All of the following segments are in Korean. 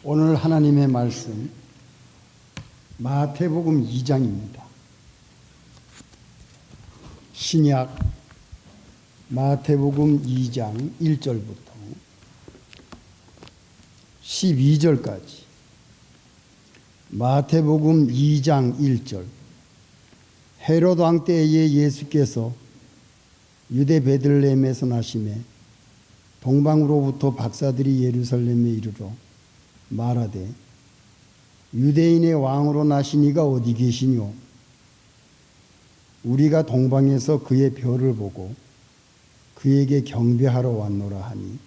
오늘 하나님의 말씀 마태복음 2장입니다. 신약 마태복음 2장 1절부터 12절까지 마태복음 2장 1절 헤롯 왕 때에 예수께서 유대 베들레헴에서 나시매 동방으로부터 박사들이 예루살렘에 이르러 말하되 유대인의 왕으로 나신 이가 어디 계시뇨? 우리가 동방에서 그의 별을 보고 그에게 경배하러 왔노라 하니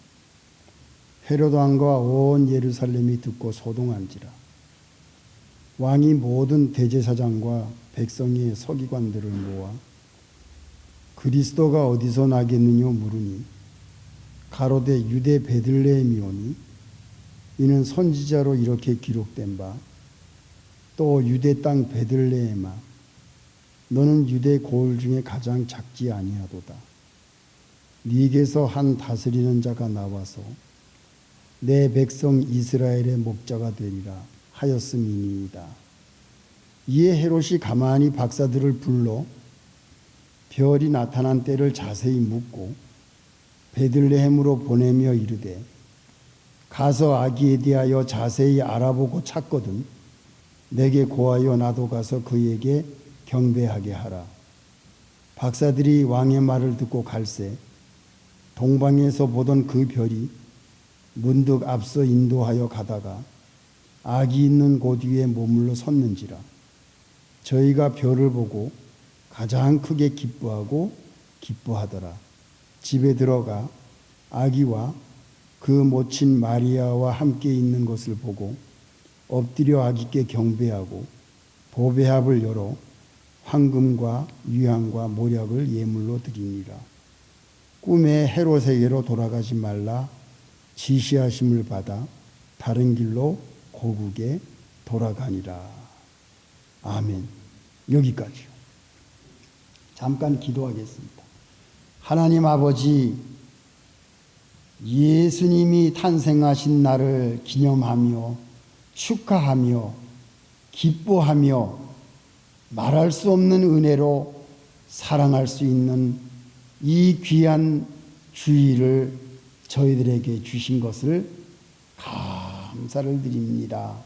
헤롯 왕과 온 예루살렘이 듣고 소동한지라. 왕이 모든 대제사장과 백성의 서기관들을 모아 그리스도가 어디서 나겠느냐 물으니 가로되 유대 베들레헴이오니 이는 선지자로 이렇게 기록된 바 또 유대 땅 베들레헴아 너는 유대 고을 중에 가장 작지 아니하도다. 네게서 한 다스리는 자가 나와서 내 백성 이스라엘의 목자가 되리라 하였음이니이다. 이에 헤롯이 가만히 박사들을 불러 별이 나타난 때를 자세히 묻고 베들레헴으로 보내며 이르되 가서 아기에 대하여 자세히 알아보고 찾거든 내게 고하여 나도 가서 그에게 경배하게 하라. 박사들이 왕의 말을 듣고 갈새 동방에서 보던 그 별이 문득 앞서 인도하여 가다가 아기 있는 곳 위에 머물러 섰는지라. 저희가 별을 보고 가장 크게 기뻐하고 기뻐하더라. 집에 들어가 아기와 그 모친 마리아와 함께 있는 것을 보고 엎드려 아기께 경배하고 보배합을 열어 황금과 유향과 모략을 예물로 드리니라. 꿈에 헤롯에게로 돌아가지 말라 지시하심을 받아 다른 길로 고국에 돌아가니라. 아멘. 여기까지요. 잠깐 기도하겠습니다. 하나님 아버지, 예수님이 탄생하신 날을 기념하며 축하하며 기뻐하며 말할 수 없는 은혜로 사랑할 수 있는 이 귀한 주일을 저희들에게 주신 것을 감사를 드립니다.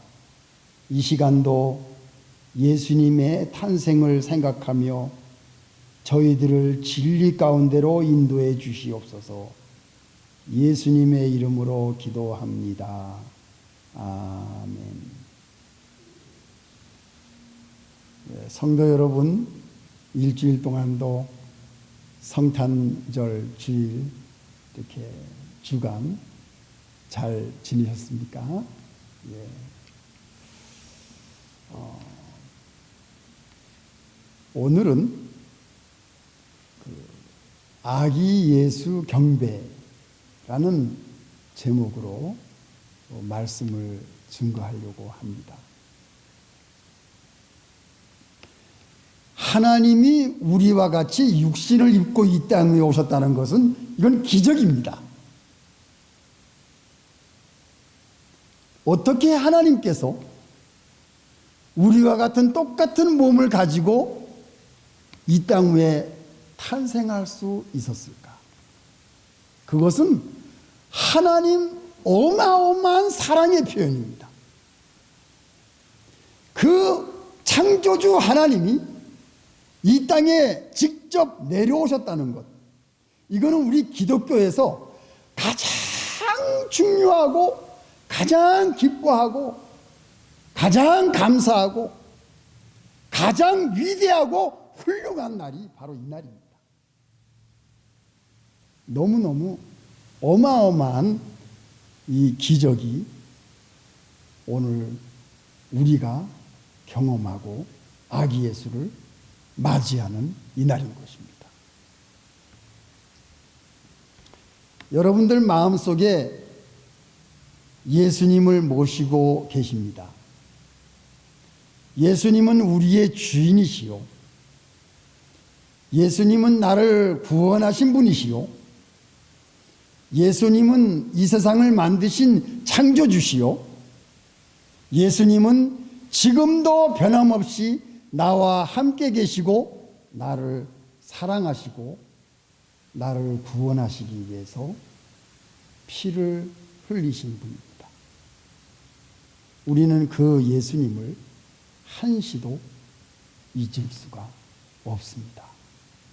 이 시간도 예수님의 탄생을 생각하며 저희들을 진리 가운데로 인도해 주시옵소서. 예수님의 이름으로 기도합니다. 아멘. 성도 여러분, 일주일 동안도 성탄절 주일 이렇게 주간 잘 지내셨습니까? 예. 오늘은 아기 예수 경배라는 제목으로 말씀을 증거하려고 합니다. 하나님이 우리와 같이 육신을 입고 이 땅에 오셨다는 것은 이건 기적입니다. 어떻게 하나님께서 우리와 같은 똑같은 몸을 가지고 이 땅 위에 탄생할 수 있었을까? 그것은 하나님 어마어마한 사랑의 표현입니다. 그 창조주 하나님이 이 땅에 직접 내려오셨다는 것, 이거는 우리 기독교에서 가장 중요하고 가장 기뻐하고 가장 감사하고 가장 위대하고 훌륭한 날이 바로 이 날입니다. 너무너무 어마어마한 이 기적이 오늘 우리가 경험하고 아기 예수를 맞이하는 이 날인 것입니다. 여러분들 마음속에 예수님을 모시고 계십니다. 예수님은 우리의 주인이시요, 예수님은 나를 구원하신 분이시요, 예수님은 이 세상을 만드신 창조주시요, 예수님은 지금도 변함없이 나와 함께 계시고 나를 사랑하시고 나를 구원하시기 위해서 피를 흘리신 분입니다. 우리는 그 예수님을 한시도 잊을 수가 없습니다.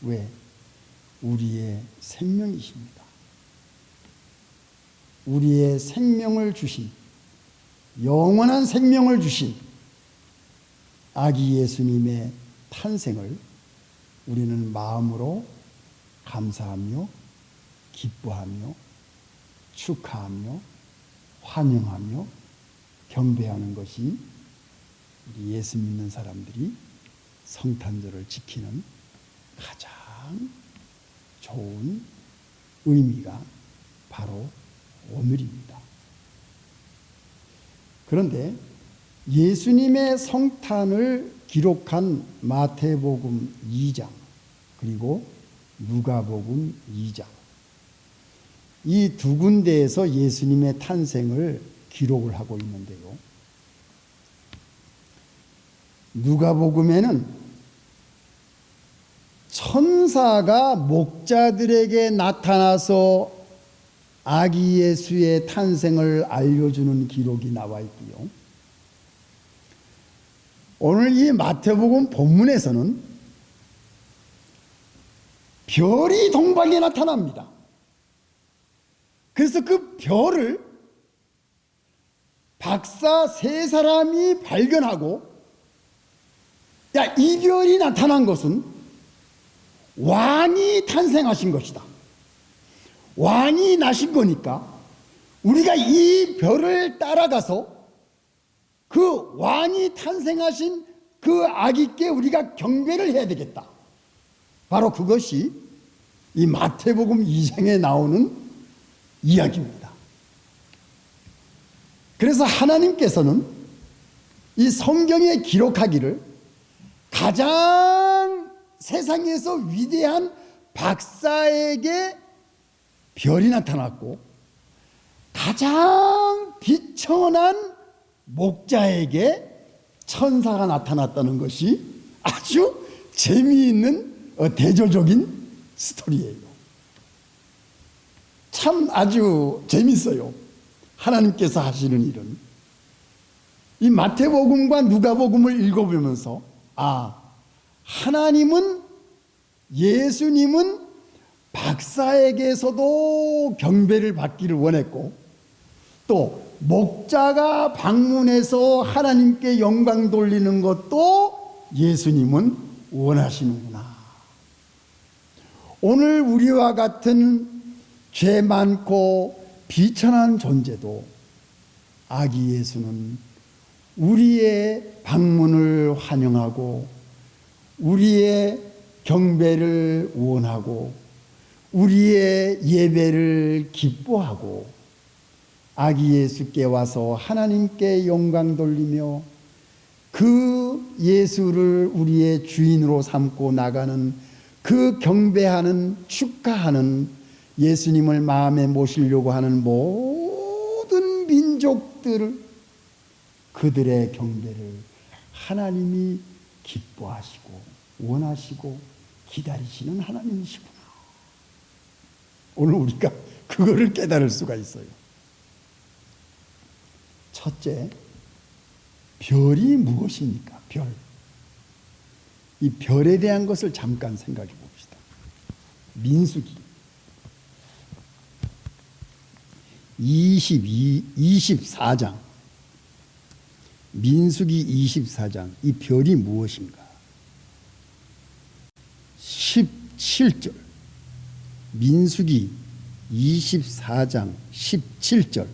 왜? 우리의 생명이십니다. 우리의 생명을 주신, 영원한 생명을 주신 아기 예수님의 탄생을 우리는 마음으로 감사하며 기뻐하며 축하하며 환영하며 경배하는 것이 우리 예수 믿는 사람들이 성탄절을 지키는 가장 좋은 의미가 바로 오늘입니다. 그런데 예수님의 성탄을 기록한 마태복음 2장 그리고 누가복음 2장 이 두 군데에서 예수님의 탄생을 기록을 하고 있는데요. 누가복음에는 천사가 목자들에게 나타나서 아기 예수의 탄생을 알려주는 기록이 나와 있고요. 오늘 이 마태복음 본문에서는 별이 동방에 나타납니다. 그래서 그 별을 박사 세 사람이 발견하고, 야, 이 별이 나타난 것은 왕이 탄생하신 것이다. 왕이 나신 거니까 우리가 이 별을 따라가서 그 왕이 탄생하신 그 아기께 우리가 경배를 해야 되겠다. 바로 그것이 이 마태복음 2장에 나오는 이야기입니다. 그래서 하나님께서는 이 성경에 기록하기를 가장 세상에서 위대한 박사에게 별이 나타났고 가장 비천한 목자에게 천사가 나타났다는 것이 아주 재미있는 대조적인 스토리예요. 참 아주 재밌어요. 하나님께서 하시는 일은. 이 마태복음과 누가복음을 읽어보면서 하나님은, 예수님은 박사에게서도 경배를 받기를 원했고 또 목자가 방문해서 하나님께 영광 돌리는 것도 예수님은 원하시는구나. 오늘 우리와 같은 죄 많고 비천한 존재도 아기 예수는 우리의 방문을 환영하고 우리의 경배를 원하고 우리의 예배를 기뻐하고 아기 예수께 와서 하나님께 영광 돌리며 그 예수를 우리의 주인으로 삼고 나가는 그 경배하는, 축하하는 예수님을 마음에 모시려고 하는 모든 민족들을, 그들의 경배를 하나님이 기뻐하시고 원하시고 기다리시는 하나님이시구나. 오늘 우리가 그거를 깨달을 수가 있어요. 첫째, 별이 무엇입니까? 별. 이 별에 대한 것을 잠깐 생각해 봅시다. 민수기 24장, 민수기 24장, 이 별이 무엇인가? 17절, 민수기 24장 17절.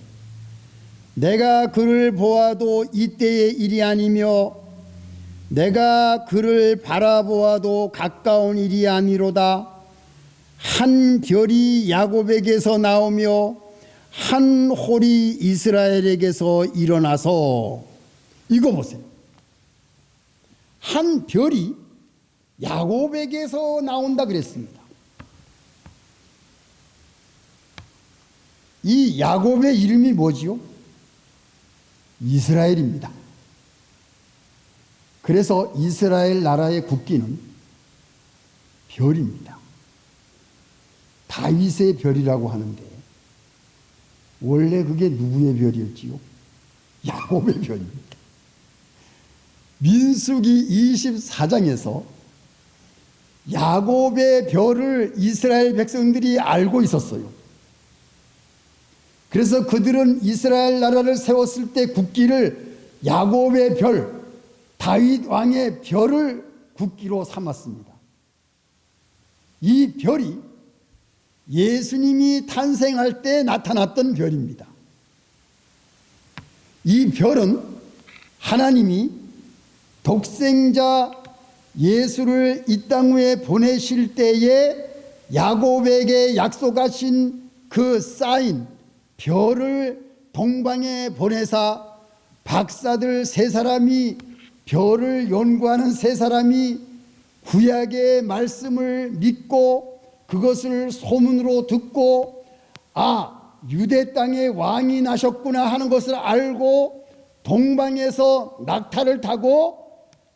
내가 그를 보아도 이때의 일이 아니며 내가 그를 바라보아도 가까운 일이 아니로다. 한 별이 야곱에게서 나오며 한 홀이 이스라엘에게서 일어나서, 이거 보세요. 한 별이 야곱에게서 나온다 그랬습니다. 이 야곱의 이름이 뭐지요? 이스라엘입니다. 그래서 이스라엘 나라의 국기는 별입니다. 다윗의 별이라고 하는데 원래 그게 누구의 별이었지요? 야곱의 별입니다. 민수기 24장에서 야곱의 별을 이스라엘 백성들이 알고 있었어요. 그래서 그들은 이스라엘 나라를 세웠을 때 국기를 야곱의 별, 다윗 왕의 별을 국기로 삼았습니다. 이 별이 예수님이 탄생할 때 나타났던 별입니다. 이 별은 하나님이 독생자 예수를 이 땅 위에 보내실 때에 야곱에게 약속하신 그 사인 별을 동방에 보내사 박사들 세 사람이 별을 연구하는 세 사람이 구약의 말씀을 믿고 그것을 소문으로 듣고 유대 땅에 왕이 나셨구나 하는 것을 알고 동방에서 낙타를 타고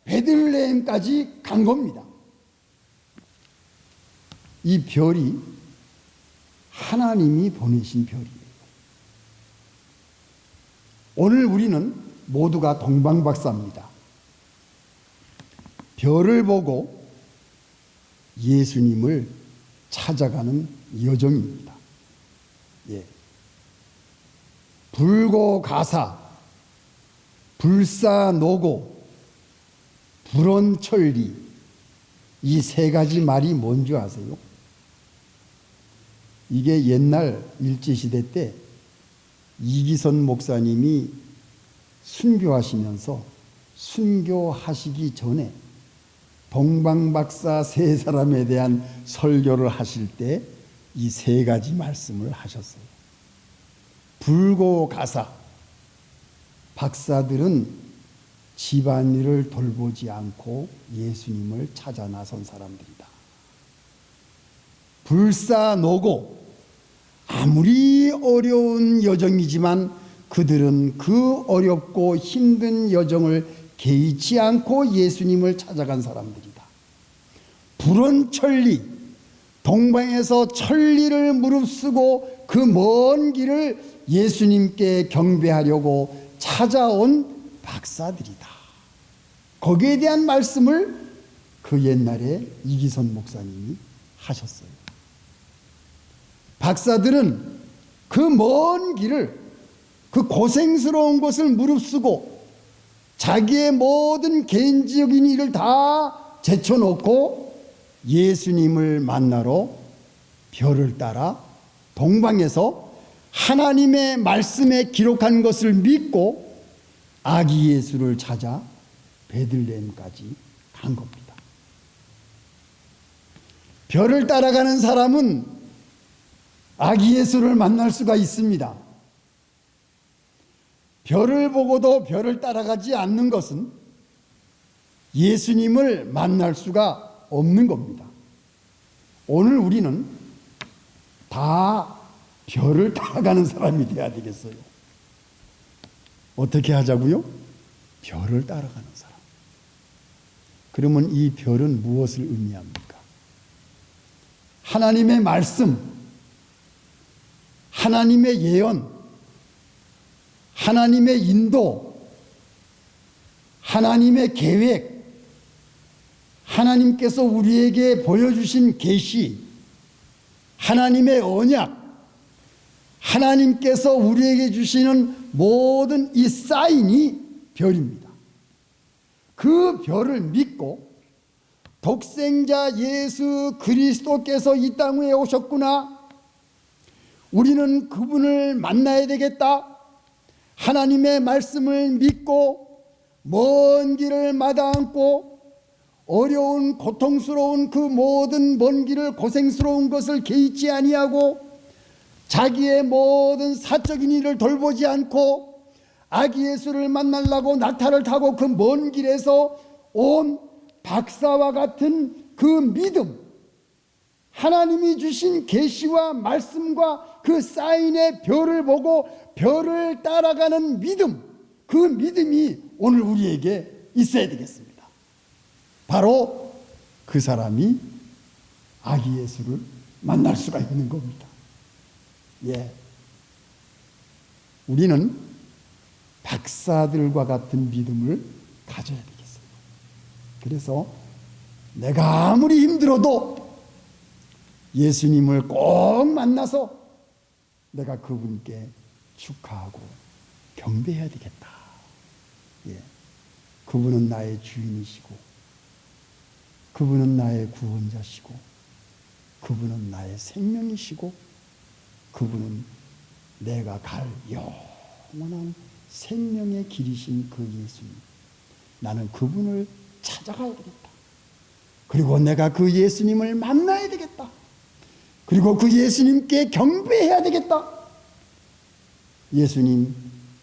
베들레헴까지 간 겁니다. 이 별이 하나님이 보내신 별이에요. 오늘 우리는 모두가 동방박사입니다. 별을 보고 예수님을 찾아가는 여정입니다. 불고가사, 불사노고, 불언천리, 이 세 가지 말이 뭔지 아세요? 이게 옛날 일제시대 때 이기선 목사님이 순교하시면서 순교하시기 전에 동방박사 세 사람에 대한 설교를 하실 때 이 세 가지 말씀을 하셨어요. 불고가사, 박사들은 집안일을 돌보지 않고 예수님을 찾아 나선 사람들이다. 불사노고, 아무리 어려운 여정이지만 그들은 그 어렵고 힘든 여정을 개의치 않고 예수님을 찾아간 사람들이다. 불언천리, 동방에서 천리를 무릅쓰고 그 먼 길을 예수님께 경배하려고 찾아온 박사들이다. 거기에 대한 말씀을 그 옛날에 이기선 목사님이 하셨어요. 박사들은 그 먼 길을, 그 고생스러운 것을 무릅쓰고 자기의 모든 개인적인 일을 다 제쳐놓고 예수님을 만나러 별을 따라 동방에서 하나님의 말씀에 기록한 것을 믿고 아기 예수를 찾아 베들레헴까지 간 겁니다. 별을 따라가는 사람은 아기 예수를 만날 수가 있습니다. 별을 보고도 별을 따라가지 않는 것은 예수님을 만날 수가 없는 겁니다. 오늘 우리는 다 별을 따라가는 사람이 돼야 되겠어요. 어떻게 하자고요? 별을 따라가는 사람. 그러면 이 별은 무엇을 의미합니까? 하나님의 말씀, 하나님의 예언, 하나님의 인도, 하나님의 계획, 하나님께서 우리에게 보여주신 계시, 하나님의 언약, 하나님께서 우리에게 주시는 모든 이 사인이 별입니다. 그 별을 믿고 독생자 예수 그리스도께서 이 땅 위에 오셨구나, 우리는 그분을 만나야 되겠다, 하나님의 말씀을 믿고 먼 길을 마다않고 어려운 고통스러운 그 모든 먼 길을, 고생스러운 것을 개의치 아니하고 자기의 모든 사적인 일을 돌보지 않고 아기 예수를 만나려고 낙타를 타고 그 먼 길에서 온 박사와 같은 그 믿음, 하나님이 주신 계시와 말씀과 그 사인의 별을 보고 별을 따라가는 믿음, 그 믿음이 오늘 우리에게 있어야 되겠습니다. 바로 그 사람이 아기 예수를 만날 수가 있는 겁니다. 예. 우리는 박사들과 같은 믿음을 가져야 되겠어요. 그래서 내가 아무리 힘들어도 예수님을 꼭 만나서 내가 그분께 축하하고 경배해야 되겠다. 예. 그분은 나의 주인이시고, 그분은 나의 구원자시고, 그분은 나의 생명이시고, 그분은 내가 갈 영원한 생명의 길이신 그 예수님. 나는 그분을 찾아가야 되겠다. 그리고 내가 그 예수님을 만나야 되겠다. 그리고 그 예수님께 경배해야 되겠다. 예수님,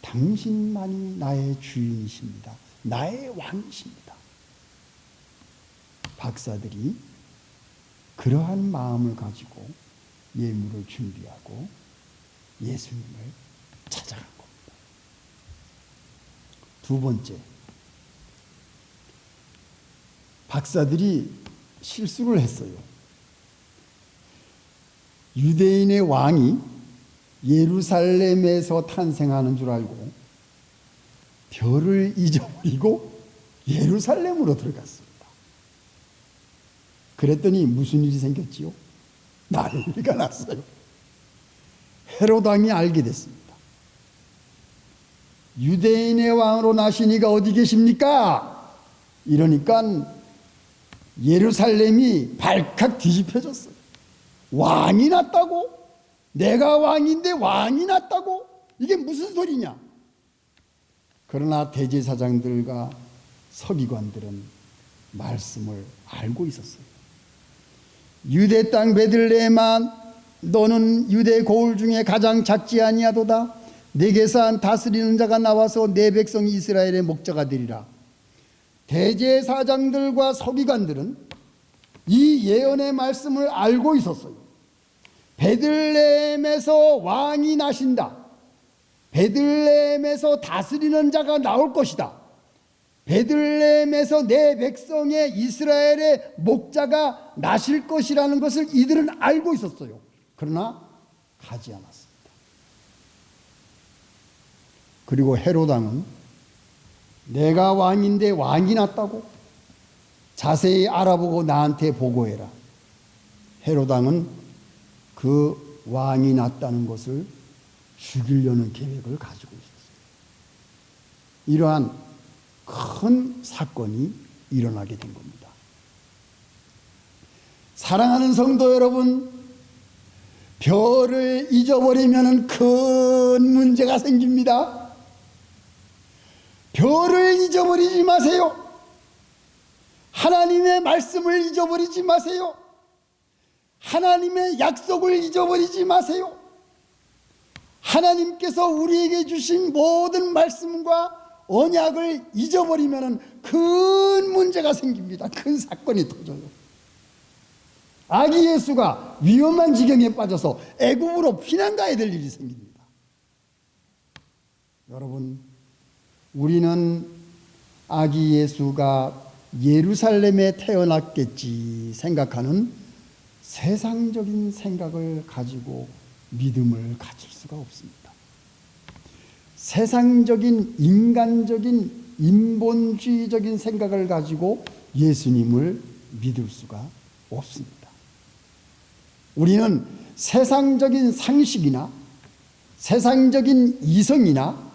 당신만이 나의 주인이십니다. 나의 왕이십니다. 박사들이 그러한 마음을 가지고 예물을 준비하고 예수님을 찾아간 겁니다. 두 번째, 박사들이 실수를 했어요. 유대인의 왕이 예루살렘에서 탄생하는 줄 알고 별을 잊어버리고 예루살렘으로 들어갔습니다. 그랬더니 무슨 일이 생겼지요? 난리가 났어요. 헤롯 왕이 알게 됐습니다. 유대인의 왕으로 나신 이가 어디 계십니까? 이러니까 예루살렘이 발칵 뒤집혀졌어요. 왕이 났다고? 내가 왕인데 왕이 났다고? 이게 무슨 소리냐? 그러나 대제사장들과 서기관들은 말씀을 알고 있었어요. 유대 땅 베들레헴아, 너는 유대 고을 중에 가장 작지 아니하도다. 내게서 한 다스리는 자가 나와서 내 백성 이스라엘의 목자가 되리라. 대제사장들과 서기관들은 이 예언의 말씀을 알고 있었어요. 베들레헴에서 왕이 나신다. 베들레헴에서 다스리는 자가 나올 것이다. 베들레헴에서 내 백성의 이스라엘의 목자가 나실 것이라는 것을 이들은 알고 있었어요. 그러나 가지 않았습니다. 그리고 헤롯 왕은 내가 왕인데 왕이 났다고? 자세히 알아보고 나한테 보고해라. 헤롯 왕은 그 왕이 났다는 것을 죽이려는 계획을 가지고 있었어요. 이러한 큰 사건이 일어나게 된 겁니다. 사랑하는 성도 여러분, 별을 잊어버리면 큰 문제가 생깁니다. 별을 잊어버리지 마세요. 하나님의 말씀을 잊어버리지 마세요. 하나님의 약속을 잊어버리지 마세요. 하나님께서 우리에게 주신 모든 말씀과 언약을 잊어버리면 큰 문제가 생깁니다. 큰 사건이 터져요. 아기 예수가 위험한 지경에 빠져서 애굽으로 피난 가야 될 일이 생깁니다. 여러분, 우리는 아기 예수가 예루살렘에 태어났겠지 생각하는 세상적인 생각을 가지고 믿음을 가질 수가 없습니다. 세상적인 인간적인 인본주의적인 생각을 가지고 예수님을 믿을 수가 없습니다. 우리는 세상적인 상식이나 세상적인 이성이나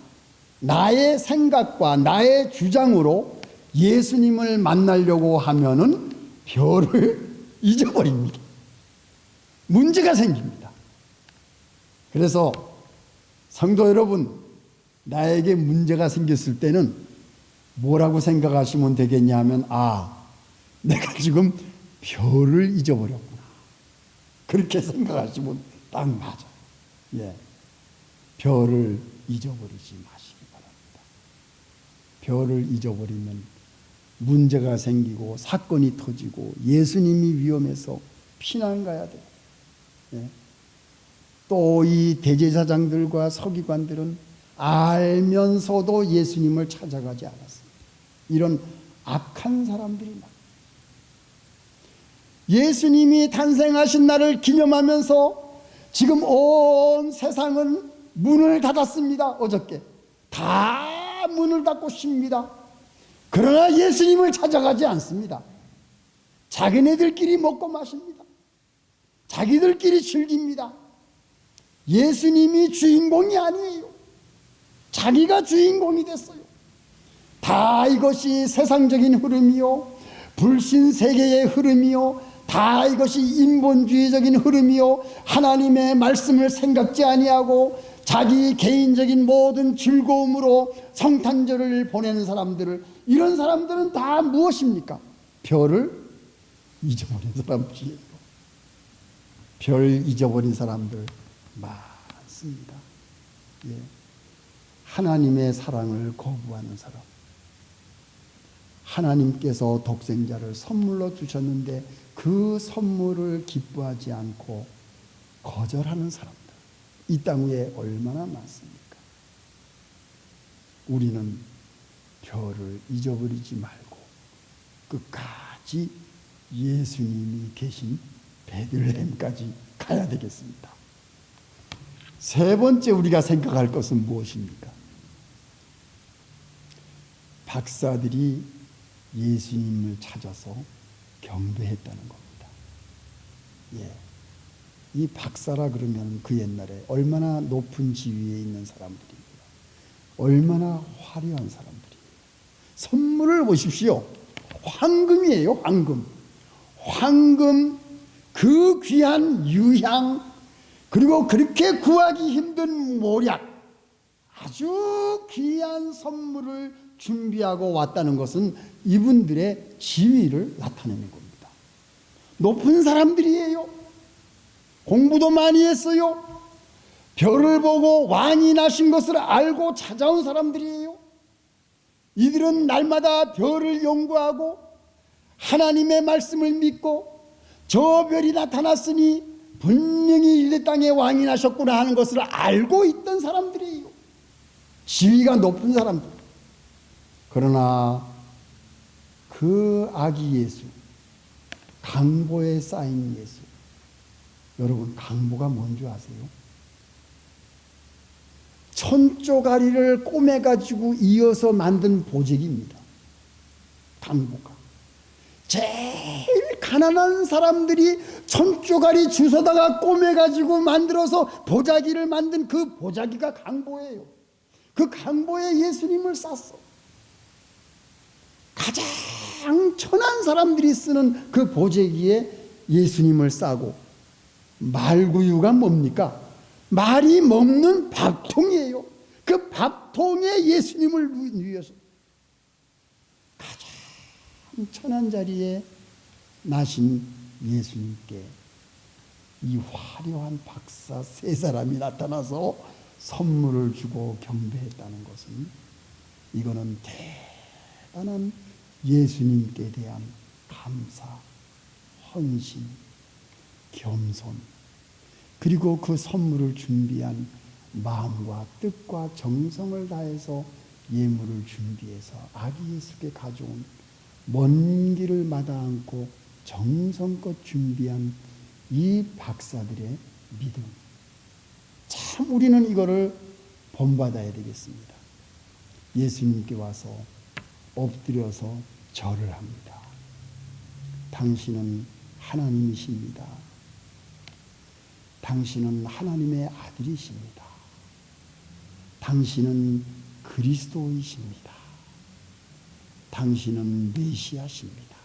나의 생각과 나의 주장으로 예수님을 만나려고 하면은 별을 잊어버립니다. 문제가 생깁니다. 그래서 성도 여러분, 나에게 문제가 생겼을 때는 뭐라고 생각하시면 되겠냐면, 내가 지금 별을 잊어버렸구나. 그렇게 생각하시면 딱 맞아요. 예. 별을 잊어버리지 마시기 바랍니다. 별을 잊어버리면 문제가 생기고 사건이 터지고 예수님이 위험해서 피난 가야 돼요. 예. 또 이 대제사장들과 서기관들은 알면서도 예수님을 찾아가지 않았습니다. 이런 악한 사람들이 많아요. 예수님이 탄생하신 날을 기념하면서 지금 온 세상은 문을 닫았습니다. 어저께 다 문을 닫고 쉽니다. 그러나 예수님을 찾아가지 않습니다. 자기네들끼리 먹고 마십니다. 자기들끼리 즐깁니다. 예수님이 주인공이 아니에요. 자기가 주인공이 됐어요. 다 이것이 세상적인 흐름이요, 불신세계의 흐름이요, 다 이것이 인본주의적인 흐름이요, 하나님의 말씀을 생각지 아니하고 자기 개인적인 모든 즐거움으로 성탄절을 보내는 사람들을, 이런 사람들은 다 무엇입니까? 별을 잊어버린 사람들이에요. 별 잊어버린 사람들 많습니다. 예. 하나님의 사랑을 거부하는 사람, 하나님께서 독생자를 선물로 주셨는데 그 선물을 기뻐하지 않고 거절하는 사람들, 이 땅 위에 얼마나 많습니까? 우리는 별을 잊어버리지 말고 끝까지 예수님이 계신 베들레헴까지 가야 되겠습니다. 세 번째 우리가 생각할 것은 무엇입니까? 박사들이 예수님을 찾아서 경배했다는 겁니다. 예. 이 박사라 그러면 그 옛날에 얼마나 높은 지위에 있는 사람들이에요. 얼마나 화려한 사람들이에요. 선물을 보십시오. 황금이에요, 황금. 황금, 그 귀한 유향, 그리고 그렇게 구하기 힘든 모략, 아주 귀한 선물을 준비하고 왔다는 것은 이분들의 지위를 나타내는 겁니다. 높은 사람들이에요. 공부도 많이 했어요. 별을 보고 왕이 나신 것을 알고 찾아온 사람들이에요. 이들은 날마다 별을 연구하고 하나님의 말씀을 믿고 저 별이 나타났으니 분명히 이 땅에 왕이 나셨구나 하는 것을 알고 있던 사람들이에요. 지위가 높은 사람들. 그러나 그 아기 예수, 강보에 쌓인 예수, 여러분 강보가 뭔지 아세요? 천조가리를 꼬매가지고 이어서 만든 보재기입니다. 강보가. 제일 가난한 사람들이 천조가리 주워다가 꼬매가지고 만들어서 보자기를 만든 그 보자기가 강보예요. 그 강보에 예수님을 쌌어. 가장 천한 사람들이 쓰는 그 보재기에 예수님을 싸고, 말구유가 뭡니까? 말이 먹는 밥통이에요. 그 밥통에 예수님을 위해서 가장 천한 자리에 나신 예수님께 이 화려한 박사 세 사람이 나타나서 선물을 주고 경배했다는 것은, 이거는 대단한 예수님께 대한 감사, 헌신, 겸손, 그리고 그 선물을 준비한 마음과 뜻과 정성을 다해서 예물을 준비해서 아기 예수께 가져온, 먼 길을 마다 않고 정성껏 준비한 이 박사들의 믿음, 참 우리는 이거를 본받아야 되겠습니다. 예수님께 와서 엎드려서 절을 합니다. 당신은 하나님이십니다. 당신은 하나님의 아들이십니다. 당신은 그리스도이십니다. 당신은 메시아십니다.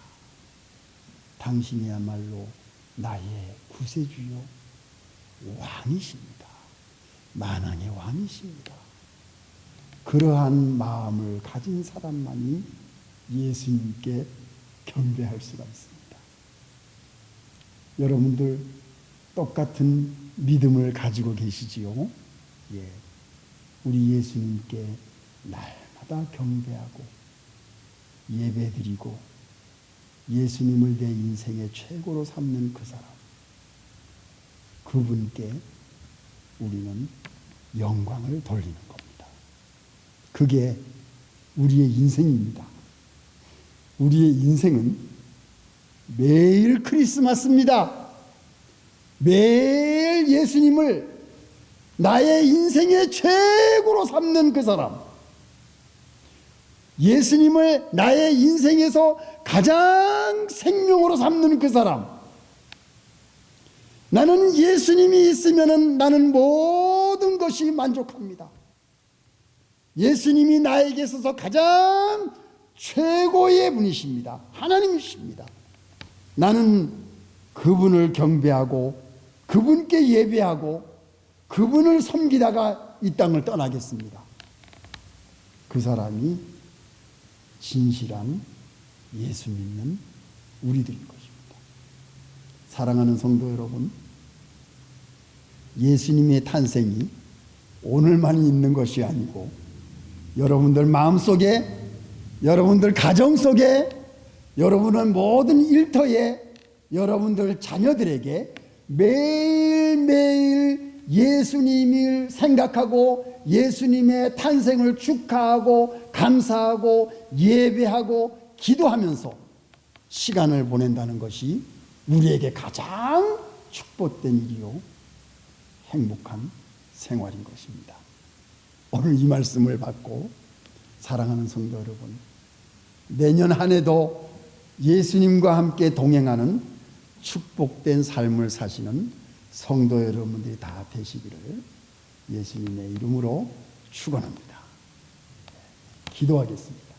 당신이야말로 나의 구세주요 왕이십니다. 만왕의 왕이십니다. 그러한 마음을 가진 사람만이 예수님께 경배할 수가 있습니다. 여러분들 똑같은 믿음을 가지고 계시지요? 예. 우리 예수님께 날마다 경배하고 예배드리고 예수님을 내 인생의 최고로 삼는 그 사람, 그분께 우리는 영광을 돌리는 겁니다. 그게 우리의 인생입니다. 우리의 인생은 매일 크리스마스입니다. 매일 예수님을 나의 인생의 최고로 삼는 그 사람, 예수님을 나의 인생에서 가장 생명으로 삼는 그 사람, 나는 예수님이 있으면 나는 모든 것이 만족합니다. 예수님이 나에게 있어서 가장 최고의 분이십니다. 하나님이십니다. 나는 그분을 경배하고 그분께 예배하고 그분을 섬기다가 이 땅을 떠나겠습니다. 그 사람이 진실한 예수 믿는 우리들인 것입니다. 사랑하는 성도 여러분, 예수님의 탄생이 오늘만 있는 것이 아니고 여러분들 마음속에, 여러분들 가정 속에, 여러분의 모든 일터에, 여러분들 자녀들에게 매일매일 예수님을 생각하고 예수님의 탄생을 축하하고 감사하고 예배하고 기도하면서 시간을 보낸다는 것이 우리에게 가장 축복된 일이요 행복한 생활인 것입니다. 오늘 이 말씀을 받고 사랑하는 성도 여러분, 내년 한 해도 예수님과 함께 동행하는 축복된 삶을 사시는 성도 여러분들이 다 되시기를 예수님의 이름으로 축원합니다. 기도하겠습니다.